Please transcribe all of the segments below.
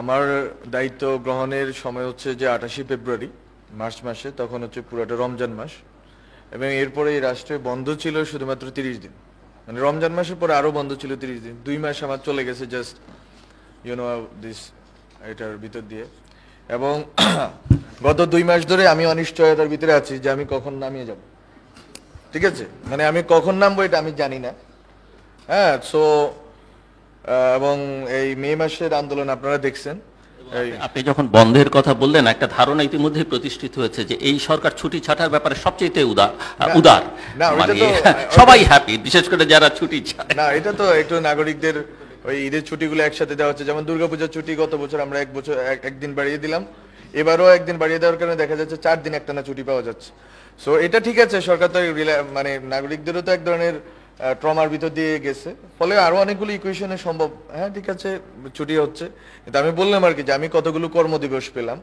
আমার দায়িত্ব গ্রহণের সময় হচ্ছে যে 28 ফেব্রুয়ারি মার্চ মাসে, তখন হচ্ছে পুরোটা রমজান মাস, এবং এরপরে এই রাষ্ট্রে বন্ধ ছিল শুধুমাত্র 30 দিন। মানে রমজান মাসের পরে আরো বন্ধ ছিল 30 দিন। 2 মাস আমার চলে গেছে জাস্ট ইউনো দিস এটার ভিতর দিয়ে। এবং গত 2 মাস ধরে আমি অনিশ্চয়তার ভিতরে আছি যে আমি কখন নামিয়ে যাব। ঠিক আছে, মানে আমি কখন নামবো এটা আমি জানি না। হ্যাঁ, সো এবং এই মে মাসের আন্দোলন আপনারা দেখছেন। আপনি যখন বন্ধের কথা বললেন, একটা ধারণা ইতিমধ্যে প্রতিষ্ঠিত হয়েছে যে এই সরকার ছুটি ছাটার ব্যাপারে সবচেয়ে উদার। না, মানে সবাই হ্যাপি, বিশেষ করে যারা ছুটি চায়। না, এটা তো একটু নাগরিকদের ওই ঈদের ছুটিগুলো একসাথে দেওয়া হচ্ছে। যেমন দুর্গাপূজার ছুটি গত বছর আমরা একদিন বাড়িয়ে দিলাম, এবারও একদিন বাড়িয়ে দেওয়ার কারণে দেখা যাচ্ছে 4 দিন একটানা ছুটি পাওয়া যাচ্ছে। সো এটা ঠিক আছে, সরকার তো মানে নাগরিকদেরও তো এক ধরনের ট্রমার ভিতর দিয়ে গেছে, ফলে আরো অনেকগুলো ইকুয়েশনে সম্ভব। হ্যাঁ ঠিক আছে, ছুটি হচ্ছে, কিন্তু আমি বললাম আর কি যে আমি কতগুলো কর্মদিবস পেলাম।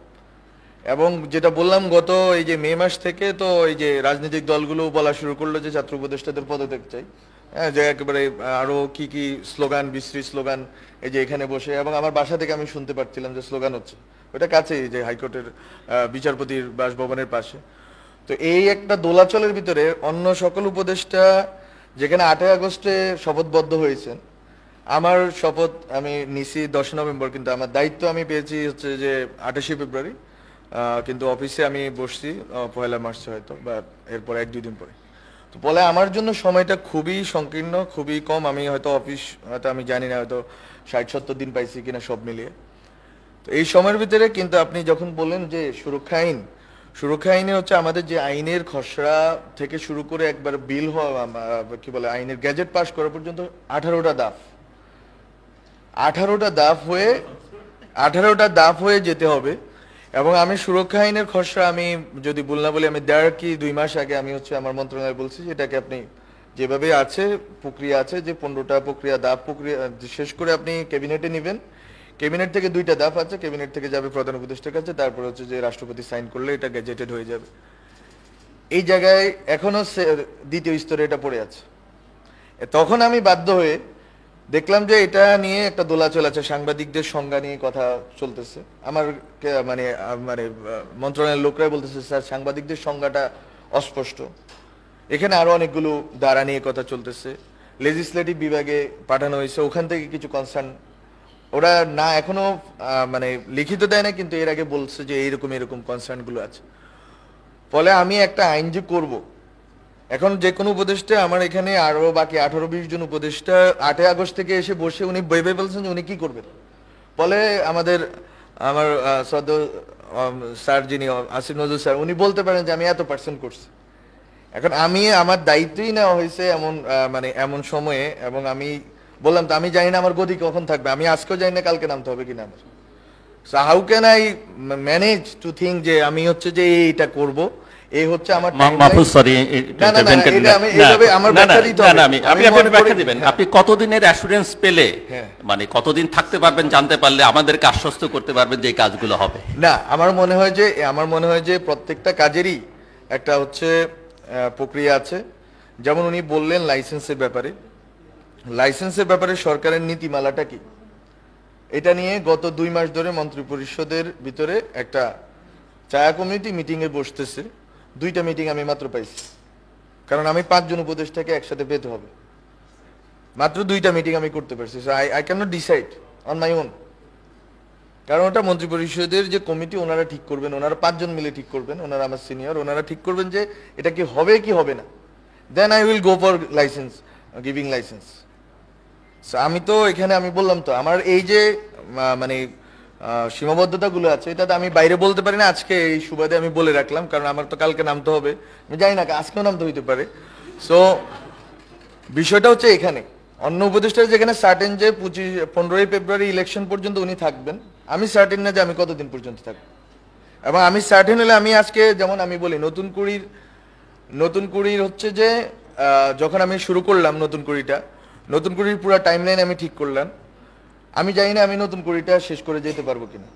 এবং যেটা বললাম, গত এই যে মে মাস থেকে তো এই যে রাজনৈতিক দলগুলো বলা শুরু করলো যে ছাত্র উপদেষ্টাদের পদত্যাগ চাই। হ্যাঁ, যে একেবারে আরো কি কি স্লোগান, বিশ্রী স্লোগান এই যে এখানে বসে, এবং আমার বাসা থেকে আমি শুনতে পাচ্ছিলাম যে স্লোগান হচ্ছে, ওটা কাছেই যে হাইকোর্টের বিচারপতির বাসভবনের পাশে। তো এই একটা দোলাচলের ভিতরে অন্য সকল উপদেষ্টা যেখানে 8 আগস্টে শপথবদ্ধ হয়েছেন, আমার শপথ আমি নিছি 10 নভেম্বর, কিন্তু আমার দায়িত্ব আমি পেয়েছি হচ্ছে যে 28 ফেব্রুয়ারি। কিন্তু অফিসে আমি বসছি 1 মার্চ হয়তো, বা এরপর 1-2 দিন পরে। তো বলে আমার জন্য সময়টা খুবই সংকীর্ণ, খুবই কম। আমি হয়তো অফিস হয়তো আমি জানি না, হয়তো 60-70 দিন পাইছি কিনা সব মিলিয়ে। তো এই সময়ের ভিতরে কিন্তু আপনি যখন বললেন যে সুরক্ষা আইনে হচ্ছে আমাদের যে আইনের খসড়া থেকে শুরু করে একবার বিল হওয়া, কি বলে, আইনের গ্যাজেট পাস করা পর্যন্ত 18টা ধাপ, 18টা ধাপ হয়ে 18টা ধাপ হয়ে যেতে হবে। এবং আমি সুরক্ষা আইনের খসড়া, আমি যদি ভুল না বলি, আমি 1.5-2 মাস আগে আমি হচ্ছে আমার মন্ত্রণালয়ে বলছি যেটাকে আপনি যেভাবে আছে প্রক্রিয়া আছে, যে 15টা প্রক্রিয়া ধাপ প্রক্রিয়া শেষ করে আপনি ক্যাবিনেটে নেবেন। ক্যাবিনেট থেকে 2টা ধাপ আছে, ক্যাবিনেট থেকে যাবে প্রধান উপদেষ্টার কাছে, তারপর হচ্ছে যে রাষ্ট্রপতি সাইন করলে এটা গেজেটেড হয়ে যাবে। এই জায়গায় এখনো দ্বিতীয় স্তরে এটা পড়ে আছে। তখন আমি বাধ্য হয়ে দেখলাম যে এটা নিয়ে একটা দোলাচল আছে, সাংবাদিকদের সংজ্ঞা নিয়ে কথা চলতেছে। আমার মানে মানে মন্ত্রণালয়ের লোকরাই বলতেছে স্যার সাংবাদিকদের সংজ্ঞাটা অস্পষ্ট। এখানে আরো অনেকগুলো ধারা নিয়ে কথা চলতেছে, লেজিসলেটিভ বিভাগে পাঠানো হয়েছে, ওখান থেকে কিছু কনসার্ন ওরা না এখনো মানে লিখিত দেয় না, কিন্তু এর আগে বলছে যে এইরকম এরকম কনসার্ন গুলো আছে। ফলে আমি একটা আইন যে করব, এখন যে কোনো উপদেষ্টা, আমার এখানে আরো বাকি 18-20 জন উপদেষ্টা 8 আগস্ট থেকে এসে বসে উনি ভেবে বলছেন যে উনি কি করবেন। ফলে আমার স্যার যিনি আসিফ নজরুল স্যার, উনি বলতে পারেন যে আমি এত পার্সেন্ট করছি। এখন আমি আমার দায়িত্বই নেওয়া হয়েছে এমন মানে এমন সময়ে, এবং আমি বললাম তো আমি জানি না আমার গতি কখন থাকবে, আমি আজকেও জানি না কালকে নামতে হবে কিনা আমার। So how can I manage to think যে আমি হচ্ছে যে এইটা করব, এই হচ্ছে আমার মাহফুজ, সরি, আপনি কতদিনের অ্যাসুরেন্স পেলে, মানে কতদিন থাকতে পারবেন জানতে পারলে আমাদেরকে আশ্বস্ত করতে পারবেন যে এই কাজগুলো হবে? না, আমার মনে হয় যে প্রত্যেকটা কাজেরই একটা হচ্ছে প্রক্রিয়া আছে। যেমন উনি বললেন লাইসেন্সের ব্যাপারে সরকারের নীতিমালাটা কি, এটা নিয়ে গত 2 মাস ধরে মন্ত্রী পরিষদের ভিতরে একটা ছায়া কমিটি মিটিং এ বসতেছে। 2টা মিটিং আমি মাত্র পাইছি, কারণ আমি 5 জন উপদেষ্টাকে একসাথে পেতে হবে। মাত্র 2টা মিটিং আমি করতে পারছি। I can not decide on my own, কারণ ওটা মন্ত্রী পরিষদের যে কমিটি ওনারা ঠিক করবেন, ওনারা 5 জন মিলে ঠিক করবেন, ওনারা আমার সিনিয়র, ওনারা ঠিক করবেন যে এটা কি হবে কি হবে না। Then I will go for licence, giving licence. আমি তো এখানে আমি বললাম তো আমার এই যে মানে সীমাবদ্ধতা গুলো আছে, এটা আমি বাইরে বলতে পারি না। আজকে এই সুবাদে আমি বলে রাখলাম, কারণ আমার তো কালকে নামতে হবে, আমি জানি না আজকেও নামতে হইতে পারে। সো বিষয়টা হচ্ছে এখানে অন্য উপদেষ্টা যেখানে সার্টেন যে 15ই ফেব্রুয়ারি ইলেকশন পর্যন্ত উনি থাকবেন, আমি সার্টেন না যে আমি কতদিন পর্যন্ত থাকবো। এবং আমি সার্টেন হলে আমি আজকে, যেমন আমি বলি, নতুন কুড়ির হচ্ছে যে যখন আমি শুরু করলাম নতুন কুড়ির পুরো টাইমলাইন আমি ঠিক করলাম। আমি জানি না আমি নতুন কুড়িটা শেষ করে যেতে পারবো কিনা।